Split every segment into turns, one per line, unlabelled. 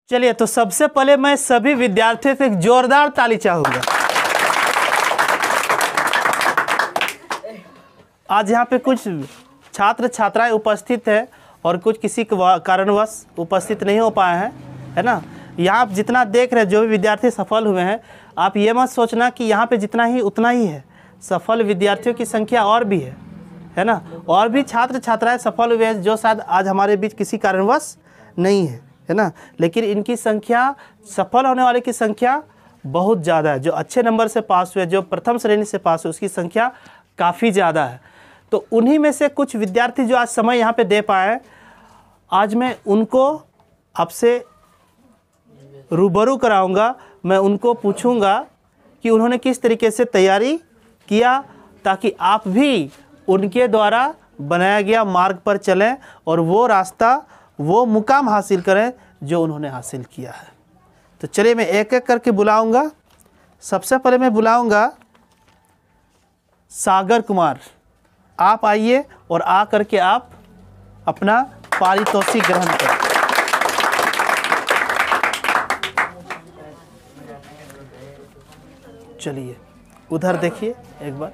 चलिए, तो सबसे पहले मैं सभी विद्यार्थियों से एक जोरदार ताली चाहूंगा। आज यहाँ पे कुछ छात्र छात्राएं उपस्थित है और कुछ किसी कारणवश उपस्थित नहीं हो पाए हैं, है ना। यहाँ आप जितना देख रहे हैं, जो भी विद्यार्थी सफल हुए हैं, आप ये मत सोचना कि यहाँ पे जितना ही उतना ही है। सफल विद्यार्थियों की संख्या और भी है ना। और भी छात्र छात्राएं सफल हुए हैं जो शायद आज हमारे बीच किसी कारणवश नहीं है ना। लेकिन इनकी संख्या, सफल होने वाले की संख्या बहुत ज़्यादा है। जो अच्छे नंबर से पास हुए, जो प्रथम श्रेणी से पास हुए, उसकी संख्या काफ़ी ज़्यादा है। तो उन्हीं में से कुछ विद्यार्थी जो आज समय यहाँ पे दे पाए, आज मैं उनको आपसे रूबरू कराऊंगा। मैं उनको पूछूंगा कि उन्होंने किस तरीके से तैयारी किया, ताकि आप भी उनके द्वारा बनाया गया मार्ग पर चलें और वो रास्ता, वो मुकाम हासिल करें जो उन्होंने हासिल किया है। तो चलिए, मैं एक एक करके बुलाऊंगा। सबसे पहले मैं बुलाऊंगा सागर कुमार। आप आइए और आ करके आप अपना पारितोषिक ग्रहण करें। चलिए, उधर देखिए एक बार।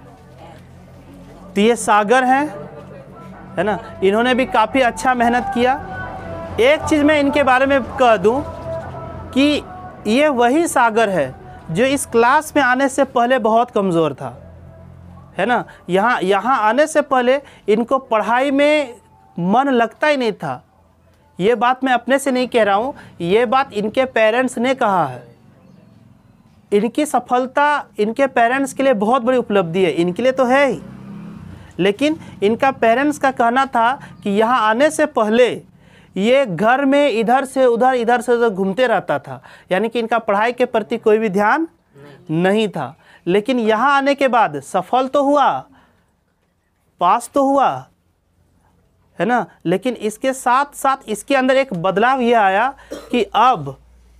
तो ये सागर हैं, है ना। इन्होंने भी काफ़ी अच्छा मेहनत किया। एक चीज़ मैं इनके बारे में कह दूं कि ये वही सागर है जो इस क्लास में आने से पहले बहुत कमज़ोर था, है ना। यहाँ आने से पहले इनको पढ़ाई में मन लगता ही नहीं था। ये बात मैं अपने से नहीं कह रहा हूँ, ये बात इनके पेरेंट्स ने कहा है। इनकी सफलता इनके पेरेंट्स के लिए बहुत बड़ी उपलब्धि है, इनके लिए तो है ही, लेकिन इनका पेरेंट्स का कहना था कि यहाँ आने से पहले ये घर में इधर से उधर घूमते रहता था, यानी कि इनका पढ़ाई के प्रति कोई भी ध्यान नहीं था। लेकिन यहाँ आने के बाद सफल तो हुआ, पास तो हुआ, है ना। लेकिन इसके साथ साथ इसके अंदर एक बदलाव ये आया कि अब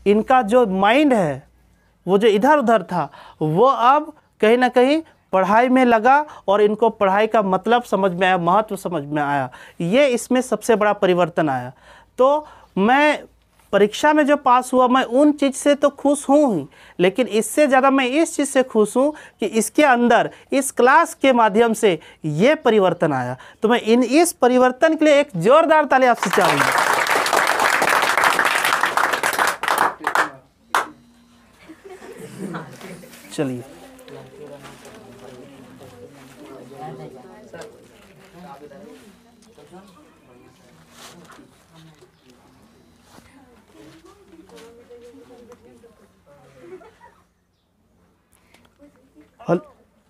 इनका जो माइंड है, वो जो इधर उधर था, वो अब कहीं ना कहीं पढ़ाई में लगा और इनको पढ़ाई का मतलब समझ में आया, महत्व समझ में आया। ये इसमें सबसे बड़ा परिवर्तन आया। तो मैं परीक्षा में जो पास हुआ, मैं उन चीज़ से तो खुश हूँ ही, लेकिन इससे ज़्यादा मैं इस चीज़ से खुश हूँ कि इसके अंदर, इस क्लास के माध्यम से ये परिवर्तन आया। तो मैं इस परिवर्तन के लिए एक जोरदार ताली आपसे चाहूँगा। चलिए,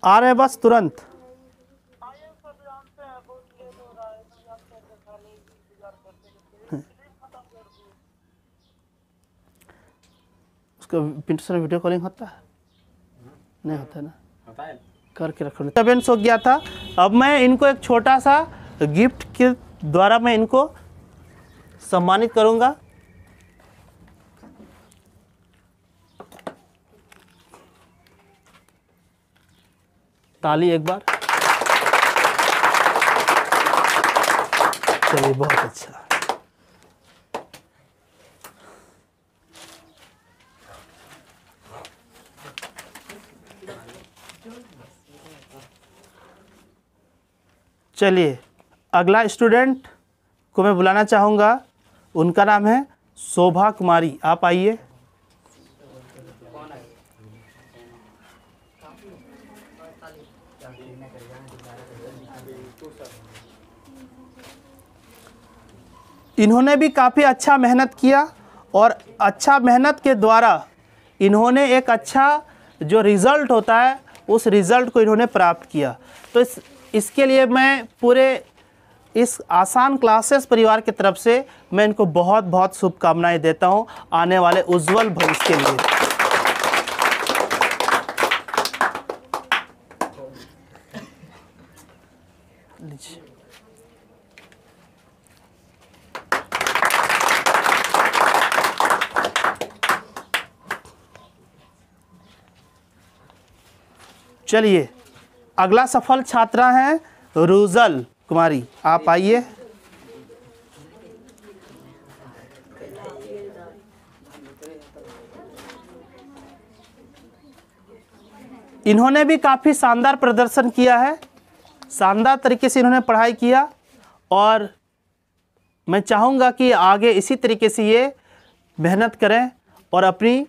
आ रहे बस तुरंत। उसका पिंटू से वीडियो कॉलिंग होता है? नहीं होता है ना, होता है करके रखो। इवेंट्स हो गया था। अब मैं इनको एक छोटा सा गिफ्ट के द्वारा मैं इनको सम्मानित करूंगा। ताली एक बार। चलिए, बहुत अच्छा। चलिए, अगला स्टूडेंट को मैं बुलाना चाहूँगा। उनका नाम है शोभा कुमारी। आप आइए। इन्होंने भी काफ़ी अच्छा मेहनत किया और अच्छा मेहनत के द्वारा इन्होंने एक अच्छा जो रिज़ल्ट होता है, उस रिज़ल्ट को इन्होंने प्राप्त किया। तो इसके लिए मैं पूरे इस आसान क्लासेस परिवार की तरफ से मैं इनको बहुत बहुत शुभकामनाएं देता हूं आने वाले उज्जवल भविष्य के लिए। चलिए, अगला सफल छात्रा हैं रुजल कुमारी। आप आइए। इन्होंने भी काफ़ी शानदार प्रदर्शन किया है, शानदार तरीके से इन्होंने पढ़ाई किया और मैं चाहूँगा कि आगे इसी तरीके से ये मेहनत करें और अपनी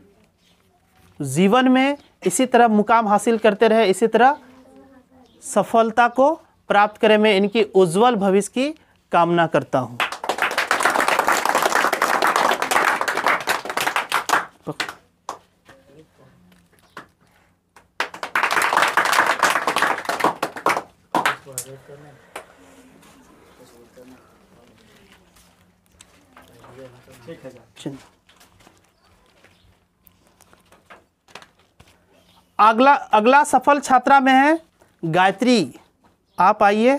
जीवन में इसी तरह मुकाम हासिल करते रहे, इसी तरह सफलता को प्राप्त करें। मैं इनकी उज्जवल भविष्य की कामना करता हूँ। अगला सफल छात्रा में है गायत्री। आप आइए।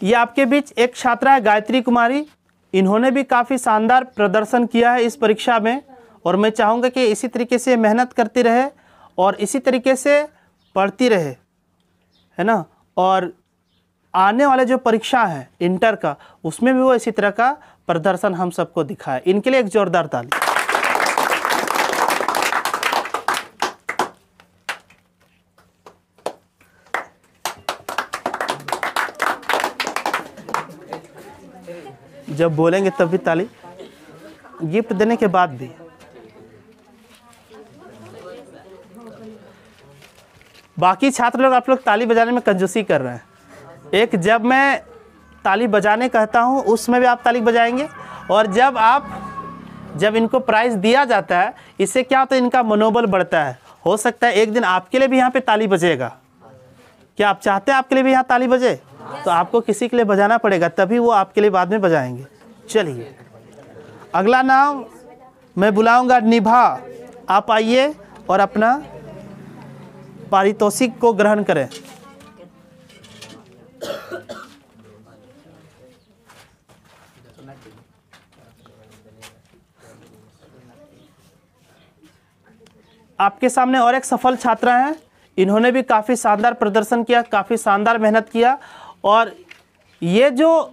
ये आपके बीच एक छात्रा है गायत्री कुमारी। इन्होंने भी काफ़ी शानदार प्रदर्शन किया है इस परीक्षा में और मैं चाहूँगा कि इसी तरीके से मेहनत करती रहे और इसी तरीके से पढ़ती रहे, है ना। और आने वाले जो परीक्षा है इंटर का, उसमें भी वो इसी तरह का प्रदर्शन हम सबको दिखाए। इनके लिए एक जोरदार ताली। जब बोलेंगे तब भी ताली, गिफ्ट देने के बाद भी। बाकी छात्र लोग, आप लोग ताली बजाने में कंजूसी कर रहे हैं। एक जब मैं ताली बजाने कहता हूँ उसमें भी आप ताली बजाएंगे और जब इनको प्राइज़ दिया जाता है, इससे क्या होता है, इनका मनोबल बढ़ता है। हो सकता है एक दिन आपके लिए भी यहाँ पे ताली बजेगा। क्या आप चाहते हैं आपके लिए भी यहाँ ताली बजे? तो आपको किसी के लिए बजाना पड़ेगा, तभी वो आपके लिए बाद में बजाएंगे। चलिए, अगला नाम मैं बुलाऊंगा निभा। आप आइए और अपना पारितोषिक को ग्रहण करें। आपके सामने और एक सफल छात्रा हैं। इन्होंने भी काफ़ी शानदार प्रदर्शन किया, काफ़ी शानदार मेहनत किया और ये जो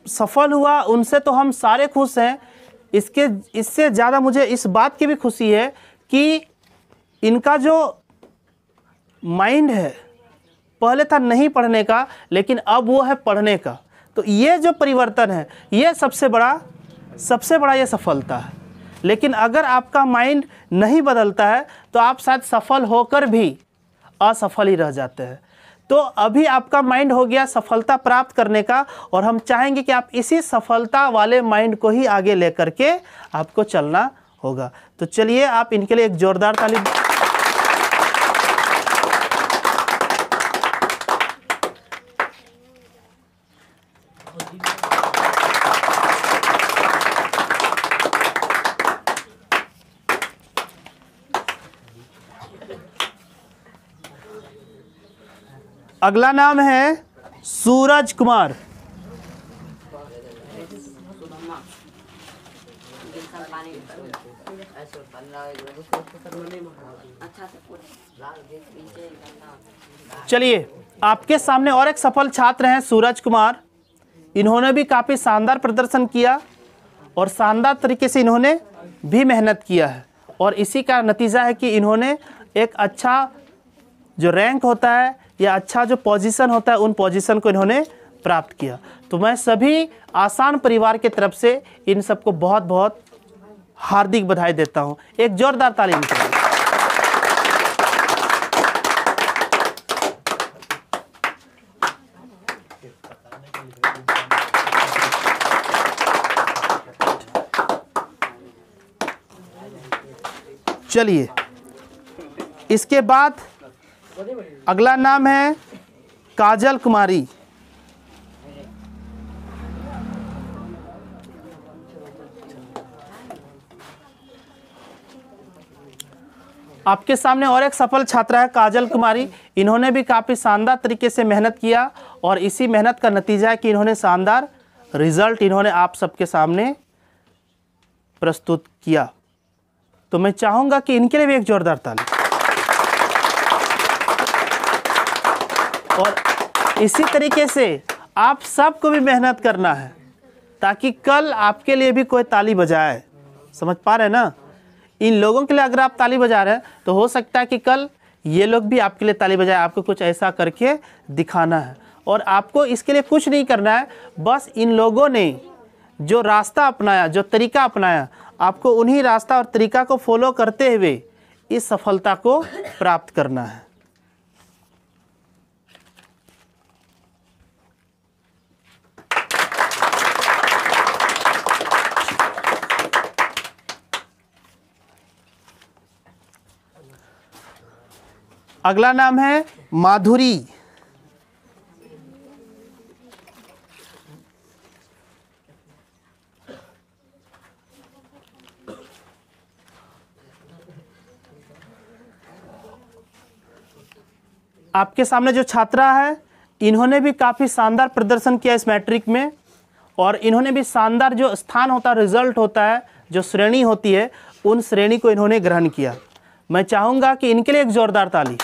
सफल हुआ उनसे तो हम सारे खुश हैं। इससे ज़्यादा मुझे इस बात की भी खुशी है कि इनका जो माइंड है, पहले था नहीं पढ़ने का, लेकिन अब वो है पढ़ने का। तो ये जो परिवर्तन है, ये सबसे बड़ा ये सफलता है। लेकिन अगर आपका माइंड नहीं बदलता है तो आप शायद सफल होकर भी असफल ही रह जाते हैं। तो अभी आपका माइंड हो गया सफलता प्राप्त करने का और हम चाहेंगे कि आप इसी सफलता वाले माइंड को ही आगे लेकर के आपको चलना होगा। तो चलिए, आप इनके लिए एक जोरदार ताली। अगला नाम है सूरज कुमार। चलिए, आपके सामने और एक सफल छात्र हैं सूरज कुमार। इन्होंने भी काफ़ी शानदार प्रदर्शन किया और शानदार तरीके से इन्होंने भी मेहनत किया है और इसी का नतीजा है कि इन्होंने एक अच्छा जो रैंक होता है या अच्छा जो पोजीशन होता है, उन पोजीशन को इन्होंने प्राप्त किया। तो मैं सभी आसान परिवार के तरफ से इन सबको बहुत बहुत हार्दिक बधाई देता हूं। एक जोरदार ताली इनके लिए। चलिए, इसके बाद अगला नाम है काजल कुमारी। आपके सामने और एक सफल छात्रा है काजल कुमारी। इन्होंने भी काफ़ी शानदार तरीके से मेहनत किया और इसी मेहनत का नतीजा है कि इन्होंने शानदार रिजल्ट इन्होंने आप सबके सामने प्रस्तुत किया। तो मैं चाहूँगा कि इनके लिए भी एक जोरदार ताली। और इसी तरीके से आप सबको भी मेहनत करना है ताकि कल आपके लिए भी कोई ताली बजाए। समझ पा रहे हैं ना? इन लोगों के लिए अगर आप ताली बजा रहे हैं तो हो सकता है कि कल ये लोग भी आपके लिए ताली बजाए। आपको कुछ ऐसा करके दिखाना है और आपको इसके लिए कुछ नहीं करना है, बस इन लोगों ने जो रास्ता अपनाया, जो तरीका अपनाया, आपको उन्हीं रास्ता और तरीका को फॉलो करते हुए इस सफलता को प्राप्त करना है। अगला नाम है माधुरी। आपके सामने जो छात्रा है, इन्होंने भी काफ़ी शानदार प्रदर्शन किया इस मैट्रिक में और इन्होंने भी शानदार जो स्थान होता है, रिजल्ट होता है, जो श्रेणी होती है, उन श्रेणी को इन्होंने ग्रहण किया। मैं चाहूँगा कि इनके लिए एक जोरदार ताली।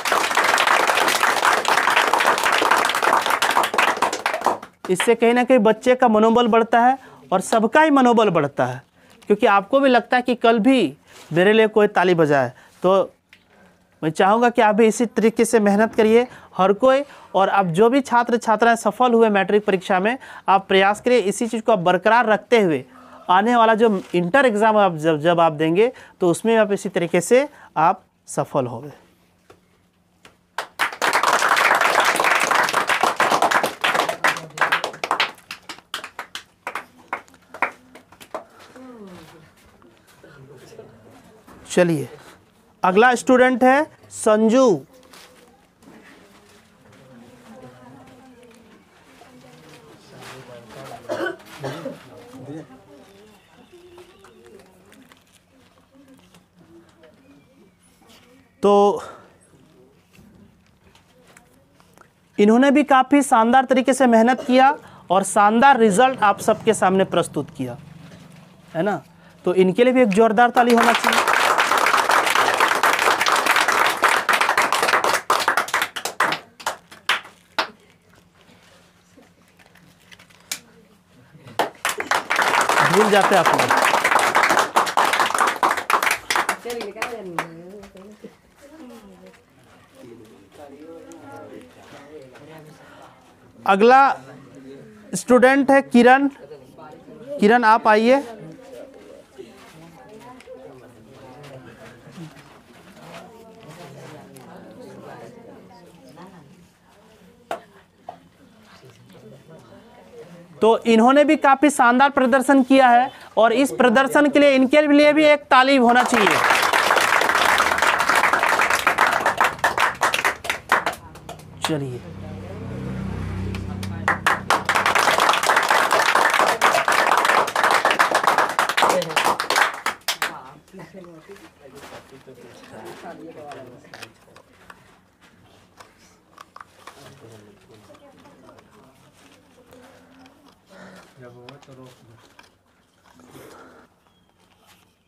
इससे कहीं ना कहीं बच्चे का मनोबल बढ़ता है और सबका ही मनोबल बढ़ता है, क्योंकि आपको भी लगता है कि कल भी मेरे लिए कोई ताली बजाए। तो मैं चाहूँगा कि आप भी इसी तरीके से मेहनत करिए हर कोई। और आप जो भी छात्र छात्राएं सफल हुए मैट्रिक परीक्षा में, आप प्रयास करिए इसी चीज़ को आप बरकरार रखते हुए आने वाला जो इंटर एग्ज़ाम आप जब आप देंगे तो उसमें आप इसी तरीके से आप सफल होंगे। चलिए, अगला स्टूडेंट है संजू। तो इन्होंने भी काफ़ी शानदार तरीके से मेहनत किया और शानदार रिजल्ट आप सबके सामने प्रस्तुत किया, है ना? तो इनके लिए भी एक जोरदार ताली होना चाहिए। भूल जाते आप लोग। अगला स्टूडेंट है किरण। किरण आप आइए। तो इन्होंने भी काफी शानदार प्रदर्शन किया है और इस प्रदर्शन के लिए इनके लिए भी एक ताली होना चाहिए। चलिए,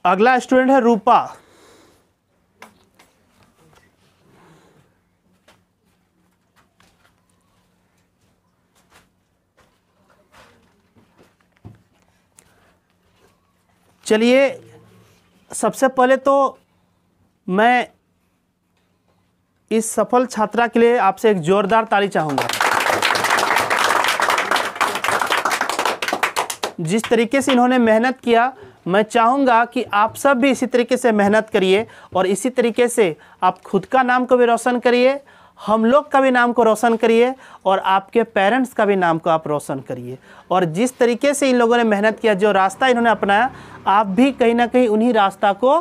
अगला स्टूडेंट है रूपा। चलिए, सबसे पहले तो मैं इस सफल छात्रा के लिए आपसे एक जोरदार ताली चाहूंगा। जिस तरीके से इन्होंने मेहनत किया, मैं चाहूँगा कि आप सब भी इसी तरीके से मेहनत करिए और इसी तरीके से आप खुद का नाम को भी रोशन करिए, हम लोग का भी नाम को रोशन करिए और आपके पेरेंट्स का भी नाम को आप रोशन करिए। और जिस तरीके से इन लोगों ने मेहनत किया, जो रास्ता इन्होंने अपनाया, आप भी कहीं ना कहीं उन्हीं रास्ता को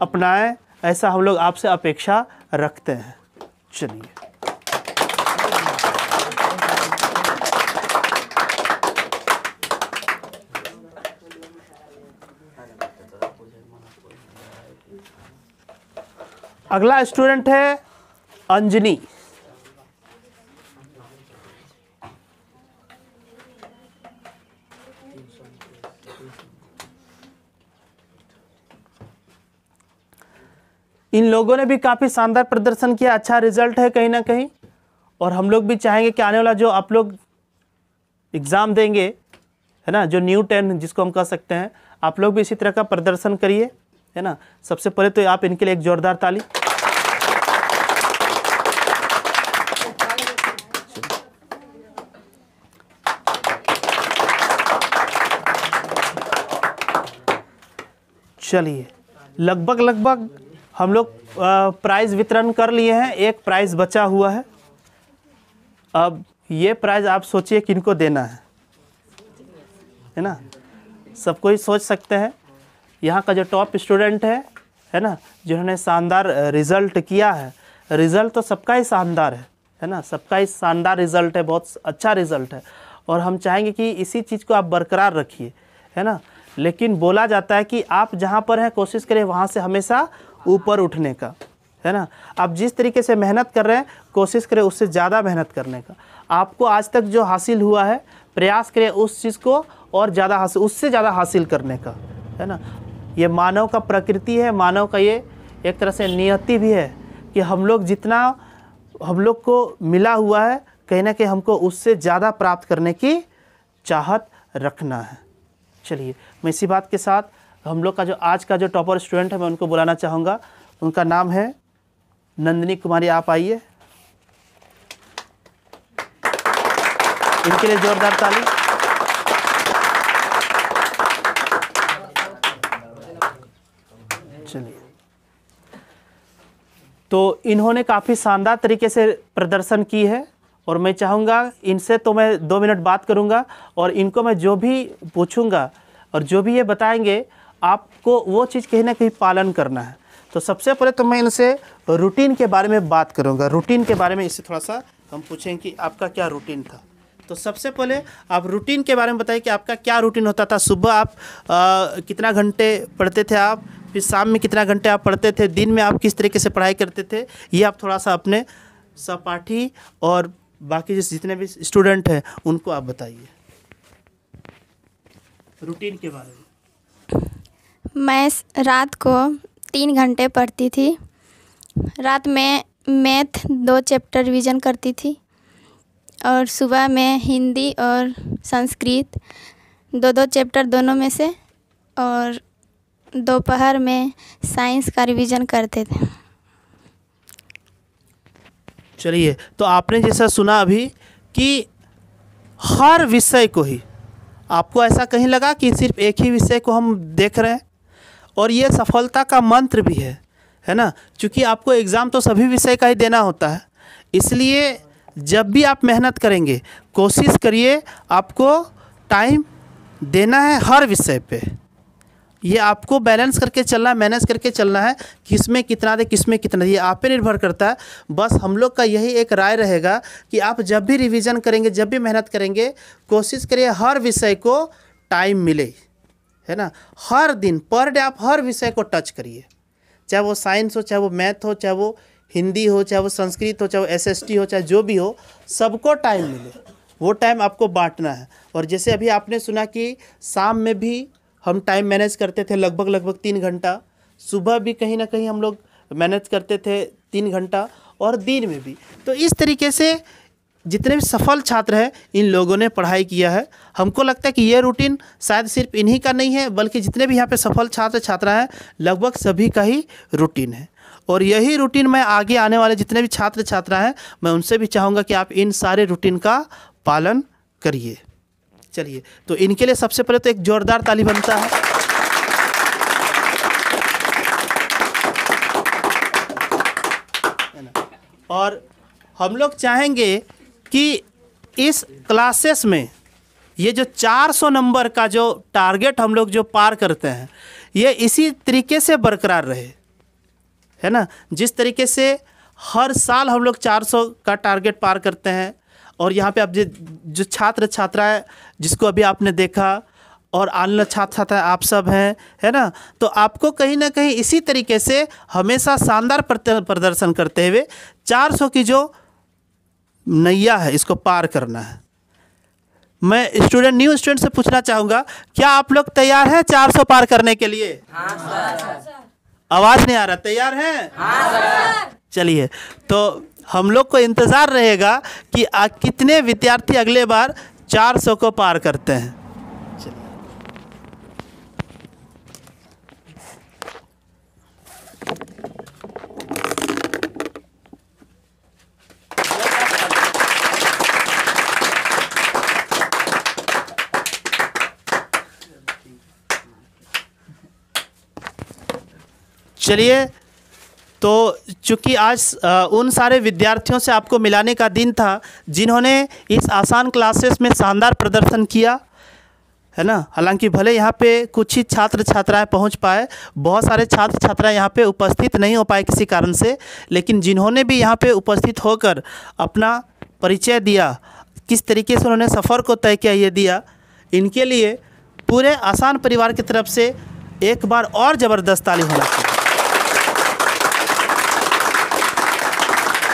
अपनाएं, ऐसा हम लोग आपसे अपेक्षा रखते हैं। चलिए, अगला स्टूडेंट है अंजनी। इन लोगों ने भी काफ़ी शानदार प्रदर्शन किया, अच्छा रिजल्ट है कहीं ना कहीं और हम लोग भी चाहेंगे कि आने वाला जो आप लोग एग्ज़ाम देंगे, है ना, जो न्यू 10 जिसको हम कह सकते हैं, आप लोग भी इसी तरह का प्रदर्शन करिए, है ना। सबसे पहले तो आप इनके लिए एक जोरदार ताली। चलिए, लगभग हम लोग प्राइज़ वितरण कर लिए हैं। एक प्राइज़ बचा हुआ है। अब ये प्राइज़ आप सोचिए किनको देना है ना। सबको ही सोच सकते हैं। यहाँ का जो टॉप स्टूडेंट है ना, जिन्होंने शानदार रिज़ल्ट किया है, रिज़ल्ट तो सबका ही शानदार है ना, सबका ही शानदार रिज़ल्ट है, बहुत अच्छा रिज़ल्ट है। और हम चाहेंगे कि इसी चीज़ को आप बरकरार रखिए, है ना। लेकिन बोला जाता है कि आप जहाँ पर हैं कोशिश करें वहाँ से हमेशा ऊपर उठने का, है ना। आप जिस तरीके से मेहनत कर रहे हैं कोशिश करें उससे ज़्यादा मेहनत करने का। आपको आज तक जो हासिल हुआ है प्रयास करें उस चीज़ को और ज़्यादा हासिल, उससे ज़्यादा हासिल करने का, है ना। ये मानव का प्रकृति है, मानव का ये एक तरह से नियति भी है कि हम लोग जितना हम लोग को मिला हुआ है कहीं ना कहीं हमको उससे ज़्यादा प्राप्त करने की चाहत रखना है। चलिए, मैं इसी बात के साथ हम लोग का जो आज का जो टॉपर स्टूडेंट है मैं उनको बुलाना चाहूँगा। उनका नाम है नंदिनी कुमारी। आप आइए, इनके लिए जोरदार ताली। चलिए, तो इन्होंने काफ़ी शानदार तरीके से प्रदर्शन की है और मैं चाहूँगा इनसे तो मैं 2 मिनट बात करूँगा और इनको मैं जो भी पूछूँगा और जो भी ये बताएंगे आपको वो चीज़ कहीं ना कहीं पालन करना है। तो सबसे पहले तो मैं इनसे रूटीन के बारे में बात करूँगा। रूटीन के बारे में इससे थोड़ा सा हम पूछेंगे कि आपका क्या रूटीन था। तो सबसे पहले आप रूटीन के बारे में बताइए कि आपका क्या रूटीन होता था। सुबह आप कितना घंटे पढ़ते थे आप, फिर शाम में कितना घंटे आप पढ़ते थे, दिन में आप किस तरीके से पढ़ाई करते थे, ये आप थोड़ा सा अपने सहपाठी और बाकी जितने भी स्टूडेंट हैं उनको आप बताइए रूटीन के बारे में।
मैं रात को 3 घंटे पढ़ती थी। रात में मैथ 2 चैप्टर रिवीजन करती थी और सुबह में हिंदी और संस्कृत 2-2 चैप्टर दोनों में से, और दोपहर में साइंस का रिवीजन करते थे।
चलिए, तो आपने जैसा सुना अभी कि हर विषय को ही, आपको ऐसा कहीं लगा कि सिर्फ एक ही विषय को हम देख रहे हैं? और ये सफलता का मंत्र भी है ना, क्योंकि आपको एग्ज़ाम तो सभी विषय का ही देना होता है। इसलिए जब भी आप मेहनत करेंगे कोशिश करिए आपको टाइम देना है हर विषय पे। ये आपको बैलेंस करके चलना है, मैनेज करके चलना है, किसमें कितना दे किसमें कितना, ये आप पे निर्भर करता है। बस हम लोग का यही एक राय रहेगा कि आप जब भी रिवीजन करेंगे, जब भी मेहनत करेंगे, कोशिश करिए हर विषय को टाइम मिले, है ना। हर दिन पर डे आप हर विषय को टच करिए, चाहे वो साइंस हो, चाहे वो मैथ हो, चाहे वो हिंदी हो, चाहे वो संस्कृत हो, चाहे वो SST हो, चाहे जो भी हो, सबको टाइम मिले, वो टाइम आपको बांटना है। और जैसे अभी आपने सुना कि शाम में भी हम टाइम मैनेज करते थे लगभग 3 घंटा, सुबह भी कहीं ना कहीं हम लोग मैनेज करते थे 3 घंटा, और दिन में भी। तो इस तरीके से जितने भी सफल छात्र हैं इन लोगों ने पढ़ाई किया है। हमको लगता है कि ये रूटीन शायद सिर्फ इन्हीं का नहीं है, बल्कि जितने भी यहाँ पे सफल छात्र छात्रा हैं लगभग सभी का ही रूटीन है। और यही रूटीन मैं आगे आने वाले जितने भी छात्र छात्रा हैं मैं उनसे भी चाहूँगा कि आप इन सारे रूटीन का पालन करिए। चलिए, तो इनके लिए सबसे पहले तो एक जोरदार ताली बनता है। और हम लोग चाहेंगे कि इस क्लासेस में ये जो 400 नंबर का जो टारगेट हम लोग जो पार करते हैं ये इसी तरीके से बरकरार रहे, है ना। जिस तरीके से हर साल हम लोग 400 का टारगेट पार करते हैं, और यहाँ पे अब जो छात्र छात्राएं जिसको अभी आपने देखा और आने छात्र छात्राएं आप सब हैं, है ना, तो आपको कहीं ना कहीं इसी तरीके से हमेशा शानदार प्रदर्शन करते हुए 400 की जो नैया है इसको पार करना है। मैं न्यू स्टूडेंट से पूछना चाहूँगा, क्या आप लोग तैयार हैं 400 पार करने के लिए? हाँ सर। आवाज़ नहीं आ रहा, तैयार हैं? हाँ सर। चलिए, तो हम लोग को इंतज़ार रहेगा कि कितने विद्यार्थी अगले बार 400 को पार करते हैं। चलिए, तो चूँकि आज उन सारे विद्यार्थियों से आपको मिलाने का दिन था जिन्होंने इस आसान क्लासेस में शानदार प्रदर्शन किया, है ना। हालांकि भले यहाँ पे कुछ ही छात्र छात्राएं पहुँच पाए, बहुत सारे छात्र छात्राएं यहाँ पे उपस्थित नहीं हो पाए किसी कारण से, लेकिन जिन्होंने भी यहाँ पे उपस्थित होकर अपना परिचय दिया, किस तरीके से उन्होंने सफ़र को तय किया, ये दिया, इनके लिए पूरे आसान परिवार की तरफ से एक बार और ज़बरदस्त ताली होना चाहिए।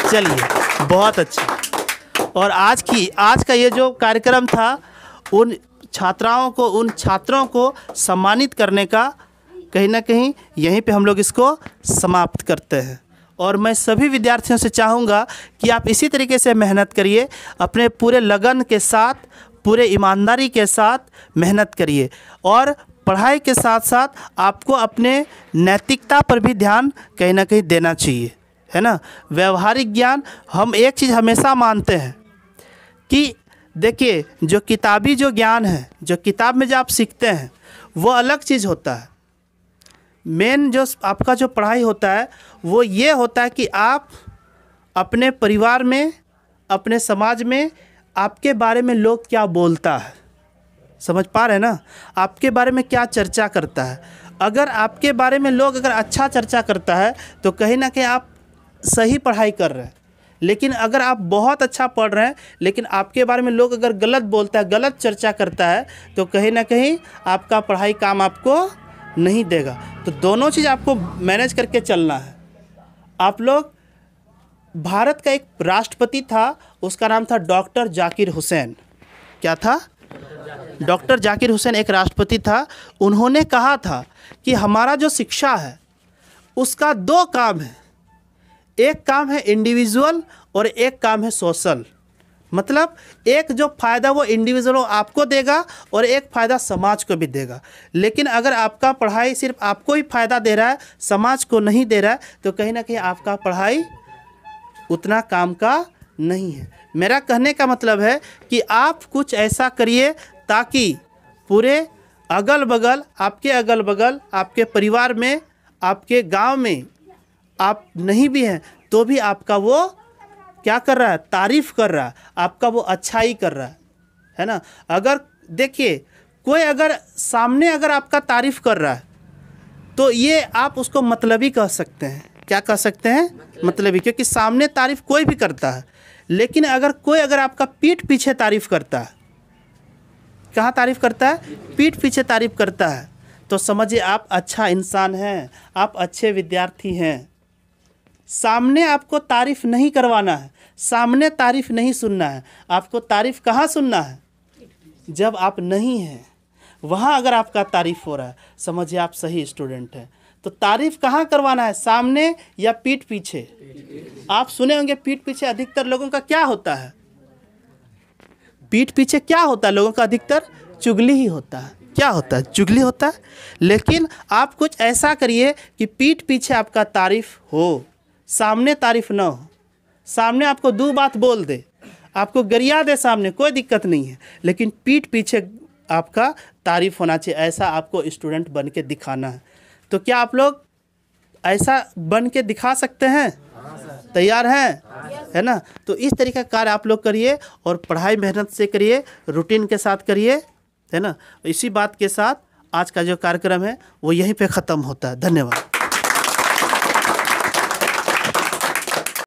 चलिए, बहुत अच्छा। और आज का ये जो कार्यक्रम था, उन छात्राओं को, उन छात्रों को सम्मानित करने का कहीं ना कहीं यहीं पे हम लोग इसको समाप्त करते हैं। और मैं सभी विद्यार्थियों से चाहूँगा कि आप इसी तरीके से मेहनत करिए, अपने पूरे लगन के साथ, पूरे ईमानदारी के साथ मेहनत करिए, और पढ़ाई के साथ साथ आपको अपने नैतिकता पर भी ध्यान कहीं ना कहीं देना चाहिए, है ना। व्यवहारिक ज्ञान, हम एक चीज़ हमेशा मानते हैं कि देखिए, जो किताबी जो ज्ञान है, जो किताब में जो आप सीखते हैं, वो अलग चीज़ होता है। मेन जो आपका जो पढ़ाई होता है वो ये होता है कि आप अपने परिवार में, अपने समाज में आपके बारे में लोग क्या बोलता है, समझ पा रहे हैं ना, आपके बारे में क्या चर्चा करता है। अगर आपके बारे में लोग अगर अच्छा चर्चा करता है तो कहीं ना कहीं आप सही पढ़ाई कर रहे हैं। लेकिन अगर आप बहुत अच्छा पढ़ रहे हैं लेकिन आपके बारे में लोग अगर गलत बोलता है, गलत चर्चा करता है, तो कहीं ना कहीं आपका पढ़ाई काम आपको नहीं देगा। तो दोनों चीज़ आपको मैनेज करके चलना है। आप लोग, भारत का एक राष्ट्रपति था, उसका नाम था डॉक्टर जाकिर हुसैन। क्या था? डॉक्टर जाकिर हुसैन एक राष्ट्रपति था। उन्होंने कहा था कि हमारा जो शिक्षा है उसका दो काम है, एक काम है इंडिविजुअल और एक काम है सोशल। मतलब एक जो फ़ायदा वो इंडिविजुअल आपको देगा और एक फ़ायदा समाज को भी देगा। लेकिन अगर आपका पढ़ाई सिर्फ आपको ही फ़ायदा दे रहा है, समाज को नहीं दे रहा है, तो कहीं ना कहीं आपका पढ़ाई उतना काम का नहीं है। मेरा कहने का मतलब है कि आप कुछ ऐसा करिए ताकि पूरे अगल बगल, आपके परिवार में, आपके गांव में आप नहीं भी हैं तो भी आपका वो क्या कर रहा है, तारीफ़ कर रहा है, आपका वो अच्छाई कर रहा है ना। अगर देखिए, कोई अगर सामने अगर आपका तारीफ़ कर रहा है तो ये आप उसको मतलबी कह सकते हैं। क्या कह सकते हैं? मतलबी, क्योंकि सामने तारीफ़ कोई भी करता है। लेकिन अगर कोई अगर आपका पीठ पीछे तारीफ़ करता है, कहाँ तारीफ़ करता है? पीठ पीछे तारीफ़ करता है, तो समझिए आप अच्छा इंसान हैं, आप अच्छे विद्यार्थी हैं। सामने आपको तारीफ़ नहीं करवाना है, सामने तारीफ़ नहीं सुनना है। आपको तारीफ़ कहाँ सुनना है? जब आप नहीं हैं, वहाँ अगर आपका तारीफ़ हो रहा है, समझिए आप सही स्टूडेंट हैं। तो तारीफ़ कहाँ करवाना है, सामने या पीठ पीछे? आप सुने होंगे पीठ पीछे अधिकतर लोगों का क्या होता है? पीठ पीछे क्या होता है लोगों का? अधिकतर चुगली ही होता है। क्या होता है? चुगली होता है। लेकिन आप कुछ ऐसा करिए कि पीठ पीछे आपका तारीफ़ हो, सामने तारीफ़ ना हो। सामने आपको दो बात बोल दे, आपको गरिया दे सामने, कोई दिक्कत नहीं है, लेकिन पीठ पीछे आपका तारीफ़ होना चाहिए। ऐसा आपको स्टूडेंट बन के दिखाना है। तो क्या आप लोग ऐसा बन के दिखा सकते हैं? तैयार हैं? है ना। तो इस तरीके का कार्य आप लोग करिए और पढ़ाई मेहनत से करिए, रूटीन के साथ करिए, है ना। इसी बात के साथ आज का जो कार्यक्रम है वो यहीं पे ख़त्म होता है। धन्यवाद।